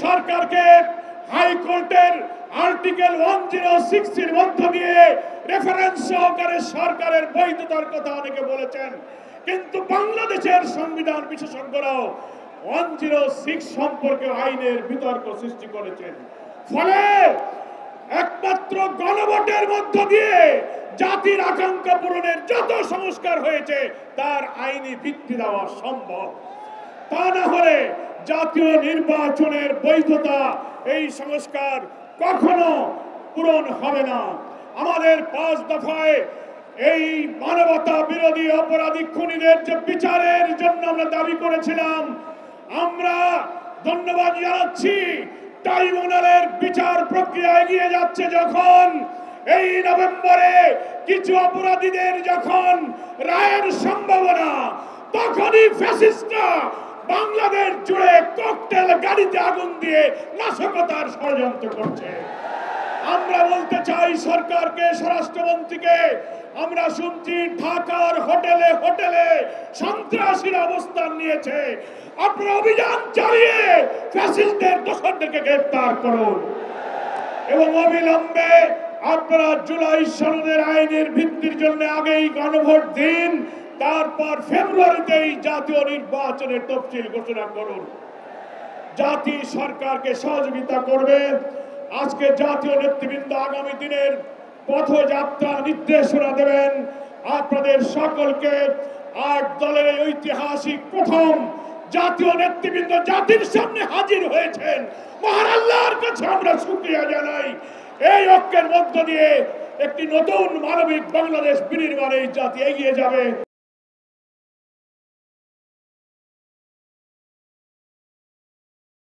সরকারকে হাইকোর্টের আর্টিকেল 106 এর মধ্য দিয়ে রেফারেন্স সহকারে সরকারের বৈধতার কথা অনেকে বলেছেন, কিন্তু বাংলাদেশের সংবিধান বিশেষজ্ঞরাও 106 সম্পর্কে আইনের বিতর্ক সৃষ্টি করেছেন। ফলে একমাত্র গণভোটের মধ্য দিয়ে জাতির আকাঙ্ক্ষা পূরণের যত সংস্কার হয়েছে তার আইনি ভিত্তি দেওয়া সম্ভব। তা না হলে জাতীয় নির্বাচনের বৈধতা এই সংস্কার কখনো পূরণ হবে না। আমাদের 5 দফায় এই মানবতা বিরোধী অপরাধী খুনিদের যে বিচারের জন্য আমরা দাবি করেছিলাম, আমরা ধন্যবাদ জানাচ্ছি ট্রাইব্যুনালের বিচার প্রক্রিয়া এগিয়ে যাচ্ছে। যখন এই নভেম্বরে কিছু অপরাধীদের যখন রায়ের সম্ভাবনা, তখনই ফ্যাসিস্টরা বাংলাদেশ জুড়ে ককটেল গাড়িতে আগুন দিয়ে নাশকতার ষড়যন্ত্র করছে। আমরা বলতে চাই সরকারকে, স্বরাষ্ট্রমন্ত্রীকে, আমরা শুনছি ঢাকার হোটেলে হোটেলে সন্ত্রাসীর অবস্থান নিয়েছে। আপনারা অভিযান চালিয়ে ফ্যাসিস্টদের দোষরদেরকে গ্রেফতার করুন এবং অবিলম্বে আপনারা জুলাই সনদের আইনের ভিত্তির জন্য আগেই গণভোট দিন, তারপর ফেব্রুয়ারিতেই জাতীয় নির্বাচনের তফসিল ঘোষণা করুন। জাতি সরকারকে সহযোগিতা করবে। আজকে জাতীয় নেতৃবৃন্দ আগামী দিনের পথযাত্রা নির্দেশনা দেবেন। আপনাদের সকলকে 8 দলের ঐতিহাসিক প্রথম জাতীয় নেতৃবৃন্দ জাতির সামনে হাজির হয়েছেন। মহান আল্লাহর কাছে আমরা শুকরিয়া জানাই। এই ঐক্যের মধ্য দিয়ে একটি নতুন মানবিক বাংলাদেশ বিনির্মাণে জাতি এগিয়ে যাবে।